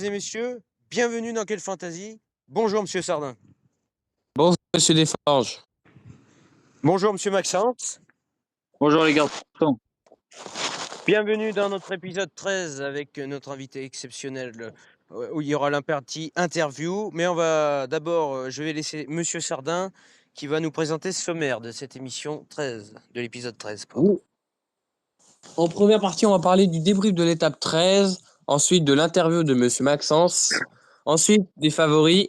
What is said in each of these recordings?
et messieurs, bienvenue dans Quelle Fantasy. Bonjour Monsieur Sardin. Bonjour Monsieur Desforges. Bonjour Monsieur Maxence. Bonjour les garçons. Bienvenue dans notre épisode 13 avec notre invité exceptionnel où il y aura l'impartie interview. Mais on va d'abord, je vais laisser Monsieur Sardin qui va nous présenter ce sommaire de cette émission 13, de l'épisode 13. Oui. En première partie, on va parler du débrief de l'étape 13, ensuite de l'interview de Monsieur Maxence, ensuite des favoris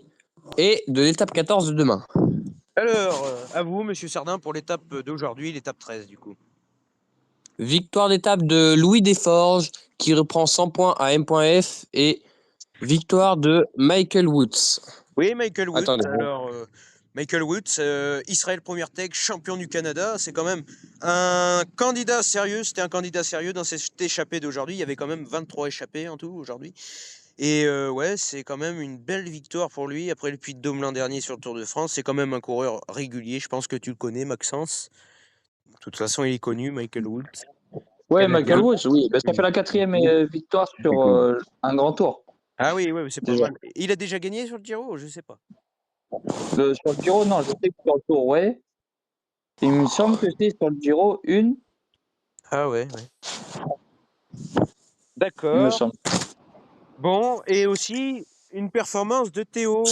et de l'étape 14 de demain. Alors, à vous Monsieur Sardin pour l'étape d'aujourd'hui, l'étape 13 du coup. Victoire d'étape de Louis Desforges qui reprend 100 points à M.F et victoire de Michael Woods. Oui, Michael Woods. Attendez. Alors, Michael Woods, Israël Premier Tech, champion du Canada. C'est quand même un candidat sérieux. C'était un candidat sérieux dans cette échappée d'aujourd'hui. Il y avait quand même 23 échappées en tout aujourd'hui. Et ouais, c'est quand même une belle victoire pour lui. Après le Puy-de-Dôme l'an dernier sur le Tour de France, c'est quand même un coureur régulier. Je pense que tu le connais, Maxence. De toute façon, il est connu, Michael Woods. Ouais, Michael Woods, oui. Ben, ça fait la 4e victoire sur un grand tour. Ah oui, c'est pas Déjà. mal. Il a déjà gagné sur le Giro? Je sais pas. Sur le Giro, non, je sais que sur le tour, ouais. Il me semble que c'est sur le Giro une, Ah ouais. il me D'accord. semble. Bon, et aussi une performance de Théo.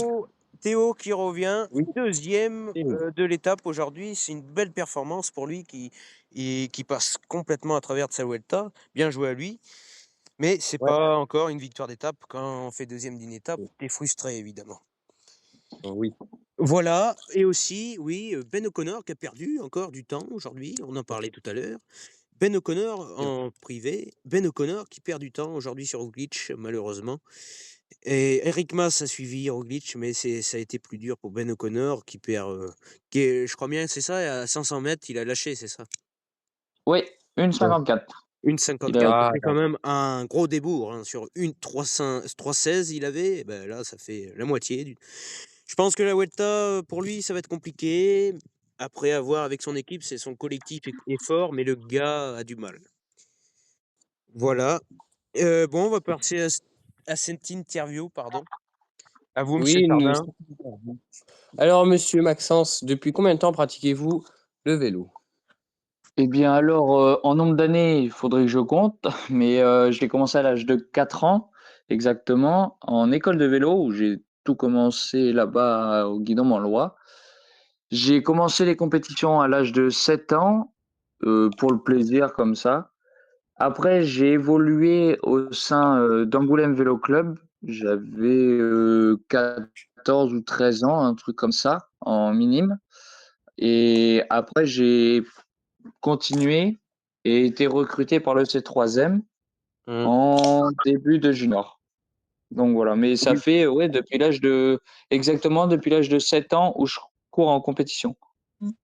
Théo qui revient deuxième de l'étape aujourd'hui. C'est une belle performance pour lui qui passe complètement à travers de sa Vuelta. Bien joué à lui. Mais c'est pas encore une victoire d'étape. Quand on fait deuxième d'une étape, t'es frustré évidemment. Oui. Voilà. Et aussi, oui, Ben O'Connor qui a perdu encore du temps aujourd'hui. On en parlait tout à l'heure. Ben O'Connor en privé. Ben O'Connor qui perd du temps aujourd'hui sur Roglic, malheureusement. Et Eric Mas a suivi Roglic, mais ça a été plus dur pour Ben O'Connor qui perd. Je crois bien, c'est ça, à 500 mètres, il a lâché, c'est ça? Oui, une 54. Une Il 54, a- ça fait quand même un gros débours. Hein. Sur une 316, il avait, et ben là, ça fait la moitié. Je pense que la Vuelta, pour lui, ça va être compliqué. Après avoir avec son équipe, c'est son collectif est fort, mais le gars a du mal. Voilà. Bon, on va passer à cette interview, pardon. À vous, Monsieur Oui, Sardin. Alors, Monsieur Maxence, depuis combien de temps pratiquez-vous le vélo? Eh bien, alors, en nombre d'années, il faudrait que je compte, mais j'ai commencé à l'âge de 4 ans, exactement, en école de vélo, où j'ai tout commencé là-bas au Guidon en Loire. J'ai commencé les compétitions à l'âge de 7 ans, pour le plaisir comme ça. Après, j'ai évolué au sein, d'Angoulême Vélo Club. J'avais, 14 ou 13 ans, un truc comme ça, en minime. Et après, j'ai continué et été recruté par le C3M en début de junior. Donc voilà, mais ça fait, ouais, exactement depuis l'âge de 7 ans où je cours en compétition.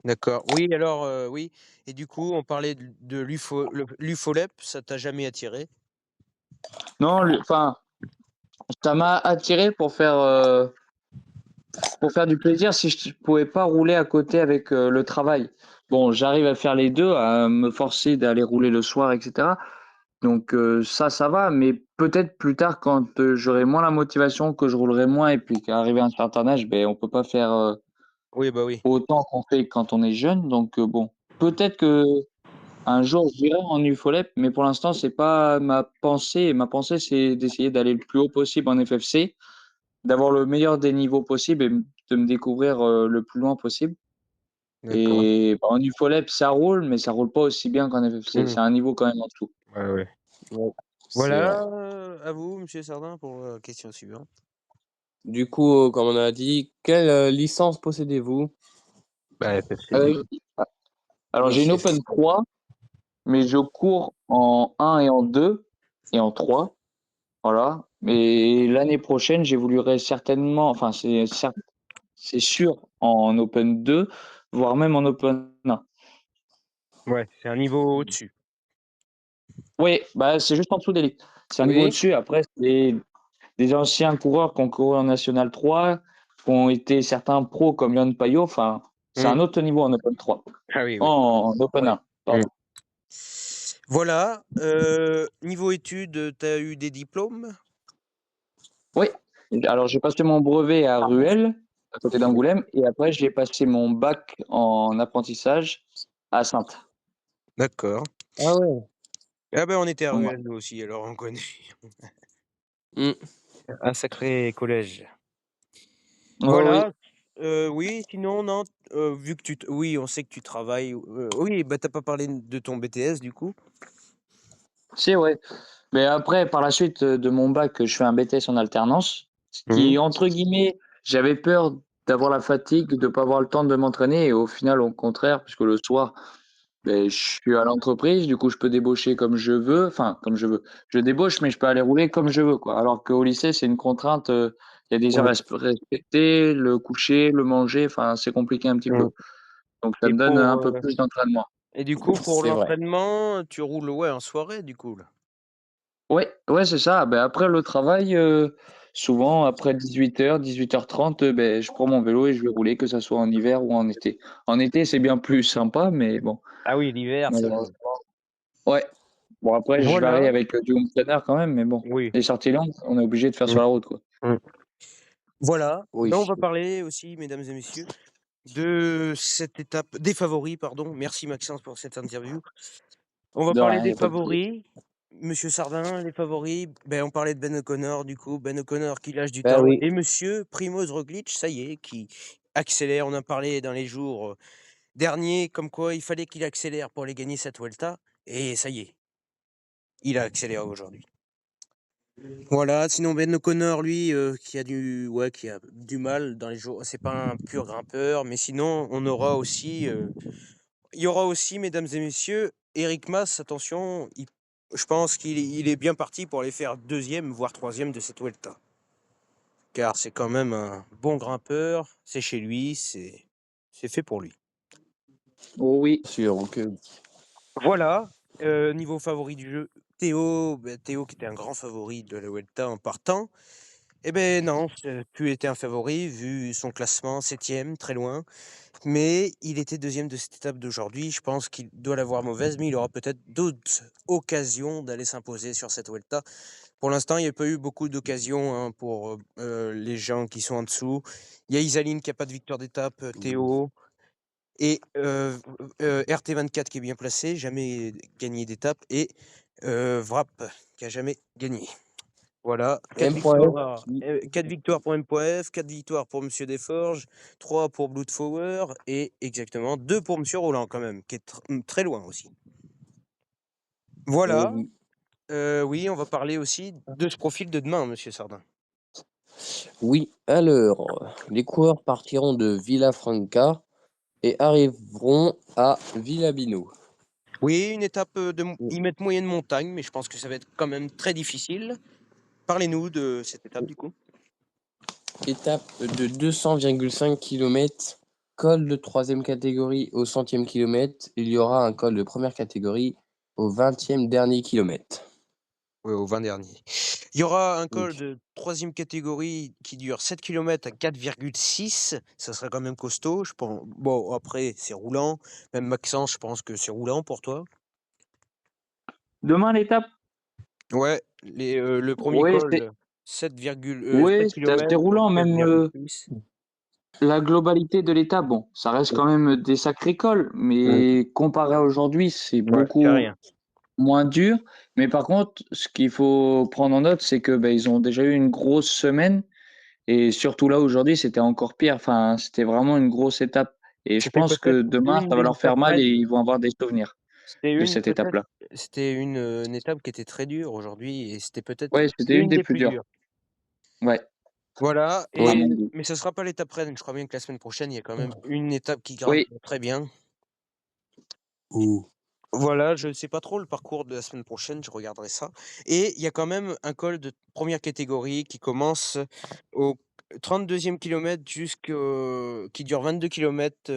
D'accord. Oui, alors, oui. Et du coup, on parlait de l'UFOLEP, ça t'a jamais attiré? Non, enfin, ça m'a attiré pour faire du plaisir si je pouvais pas rouler à côté avec le travail. Bon, j'arrive à faire les deux, à me forcer d'aller rouler le soir, etc. Donc ça va, mais peut-être plus tard quand j'aurai moins la motivation, que je roulerai moins et puis qu'arrivé à un certain âge, ben on peut pas faire Oui, bah oui. autant qu'on fait quand on est jeune. Donc bon, peut-être que un jour j'irai en UFOLEP, mais pour l'instant c'est pas ma pensée. Ma pensée c'est d'essayer d'aller le plus haut possible en FFC, d'avoir le meilleur des niveaux possibles et de me découvrir le plus loin possible. D'accord. Et bah, en UFOLEP ça roule, mais ça roule pas aussi bien qu'en FFC. C'est un niveau quand même en dessous. Ouais. Ouais, c'est Voilà, vrai. à vous, Monsieur Sardin, pour la question suivante. Du coup, comme on a dit, quelle licence possédez-vous? Bah, FFC. Euh, alors Oui. j'ai une Open 3, mais je cours en 1 et en 2 et en 3. Voilà. Mais l'année prochaine, j'évoluerai certainement, enfin c'est sûr, en Open 2, voire même en Open 1. Ouais, c'est un niveau au-dessus. Oui, bah c'est juste en dessous d'élite. C'est un niveau Oui. au-dessus. Après, c'est des anciens coureurs qui ont couru en National 3, qui ont été certains pros comme Yann Payot. Enfin, c'est un autre niveau en Open 3. Ah oui. En Open 1, pardon. Voilà, niveau études, tu as eu des diplômes? Oui. Alors, j'ai passé mon brevet à Ruelle, à côté d'Angoulême, et après, j'ai passé mon bac en apprentissage à Saintes. D'accord. Ah ouais. Ah ben on était à Ouais. Ruelle nous aussi, alors on connaît. Mm. Un sacré collège. Oh, oui, Voilà. Oui, sinon, non, vu que oui, on sait que tu travailles. Oui, bah t'as pas parlé de ton BTS du coup. c'est vrai. Mais après, par la suite de mon bac, je fais un BTS en alternance, ce Mhm. qui, entre guillemets, j'avais peur d'avoir la fatigue, de pas avoir le temps de m'entraîner, et au final, au contraire, puisque le soir, je suis à l'entreprise, du coup, je peux débaucher comme je veux, enfin, comme je veux. Je débauche, mais je peux aller rouler comme je veux, quoi. Alors qu'au lycée, c'est une contrainte, il y a des heures Oui. à respecter, le coucher, le manger, enfin, c'est compliqué un petit Mm. peu. Donc ça Et me donne un pour peu plus d'entraînement. et du coup pour C'est vrai. l'entraînement, tu roules ouais en soirée du coup là. Ouais, ouais, c'est ça. Ben après le travail, souvent après 18h-18h30, je prends mon vélo et je vais rouler, que ça soit en hiver ou en été. En été, c'est bien plus sympa, mais bon, Ah oui, l'hiver, c'est malheureusement ouais. Bon après, je varie voilà. avec, du home trainer quand même, mais bon, Oui. les sorties longues, on est obligé de faire Mm. sur la route, quoi. Mm. Voilà. Ben, on Oui. va parler aussi, mesdames et messieurs, de cette étape des favoris, pardon. Merci Maxence pour cette interview. On va De parler rien, y des a pas de souci. favoris. Monsieur Sardin, les favoris, ben, on parlait de Ben O'Connor, du coup. Ben O'Connor qui lâche du Ah temps. oui. Et monsieur Primoz Roglic, ça y est, qui accélère. On en parlait dans les jours derniers, comme quoi il fallait qu'il accélère pour aller gagner cette Vuelta. Et ça y est, il a accéléré aujourd'hui. Voilà, sinon Ben O'Connor, lui, qui a du mal dans les jours. C'est pas un pur grimpeur, mais sinon, il y aura aussi, mesdames et messieurs, Eric Mas, attention, je pense qu'il est bien parti pour aller faire deuxième, voire troisième de cette Vuelta. Car c'est quand même un bon grimpeur, c'est chez lui, c'est fait pour lui. Oh oui. Sûr. Donc, Voilà, niveau favori du jeu, Théo qui était un grand favori de la Vuelta en partant, eh ben non, ça a plus été un favori vu son classement, septième, très loin. Mais il était deuxième de cette étape d'aujourd'hui. Je pense qu'il doit l'avoir mauvaise, mais il aura peut-être d'autres occasions d'aller s'imposer sur cette Vuelta. Pour l'instant, il n'y a pas eu beaucoup d'occasions hein, pour les gens qui sont en dessous. Il y a Isaline qui n'a pas de victoire d'étape, Théo, et RT24 qui est bien placé, jamais gagné d'étape, et Vrap qui a jamais gagné. Voilà, 4 M.F. victoires, 4 victoires pour M.F, 4 victoires pour Monsieur Desforges, 3 pour Bloodflower et exactement 2 pour Monsieur Roland quand même, qui est très loin aussi. Eh Voilà, oui. oui, on va parler aussi de ce profil de demain, Monsieur Sardin. Oui, alors, les coureurs partiront de Villafranca et arriveront à Villabino. Oui, une étape ils mettent moyenne montagne, mais je pense que ça va être quand même très difficile. Parlez-nous de cette étape du coup. Étape de 200,5 km, col de troisième catégorie au centième kilomètre. Il y aura un col de première catégorie au 20e dernier kilomètre. Oui, au 20 dernier. Il y aura un col Donc, de troisième catégorie qui dure 7 km à 4,6. Ça serait quand même costaud. Je pense. Bon, après, c'est roulant. Même Maxence, je pense que c'est roulant pour toi. Demain l'étape? Ouais, le premier Oui, c'est col, 7 oui, c'est assez km pour roulant, même, 4,6. la globalité de l'étape, bon, ça reste quand même des sacrés cols, Mm. mais comparé à aujourd'hui, c'est Ouais, c'est beaucoup rien. moins dur. Mais par contre, ce qu'il faut prendre en note, c'est que, ils ont déjà eu une grosse semaine et surtout là, aujourd'hui, c'était encore pire. Enfin, c'était vraiment une grosse étape et je C'était pense peut-être que demain, une ça va des leur faire étapes mal très. et ils vont avoir des souvenirs C'était de une cette peut-être. étape-là. C'était une étape qui était très dure aujourd'hui et c'était peut-être Ouais, c'était une une des des plus plus dures. dures. Ouais, Voilà, à oui, mon goût. mais ce sera pas l'étape reine. Je crois bien que la semaine prochaine, il y a quand même une étape qui grimpe Oui, très bien. Ouh. Voilà, je ne sais pas trop le parcours de la semaine prochaine, je regarderai ça. Et il y a quand même un col de première catégorie qui commence au 32e kilomètre qui dure 22 kilomètres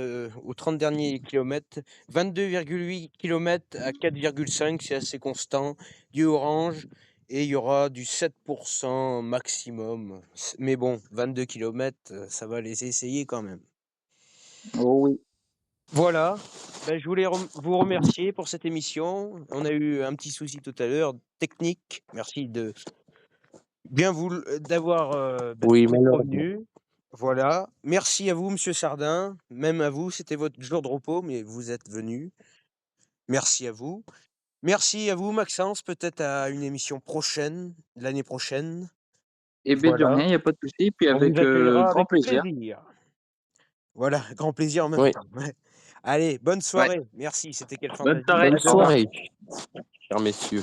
au 30 derniers kilomètres, 22,8 kilomètres à 4,5, c'est assez constant, du orange, et il y aura du 7% maximum. Mais bon, 22 kilomètres, ça va les essayer quand même. oh oui. Voilà, ben, je voulais vous remercier pour cette émission. On a eu un petit souci tout à l'heure, technique. Merci bien d'avoir Oui, d'être malheureusement. revenu. Voilà. Merci à vous, Monsieur Sardin. Même à vous, c'était votre jour de repos, mais vous êtes venu. Merci à vous. Merci à vous, Maxence. Peut-être à une émission prochaine, l'année prochaine. Eh bien, de Voilà. rien, il n'y a pas de souci. Puis On vous avec accueillera grand avec plaisir. plaisir. Voilà, grand plaisir en même Oui. temps. Ouais. Allez, bonne Ouais. soirée. Merci, c'était Quelle Bonne Fantasy. soirée. Bonne À demain. soirée, chers messieurs.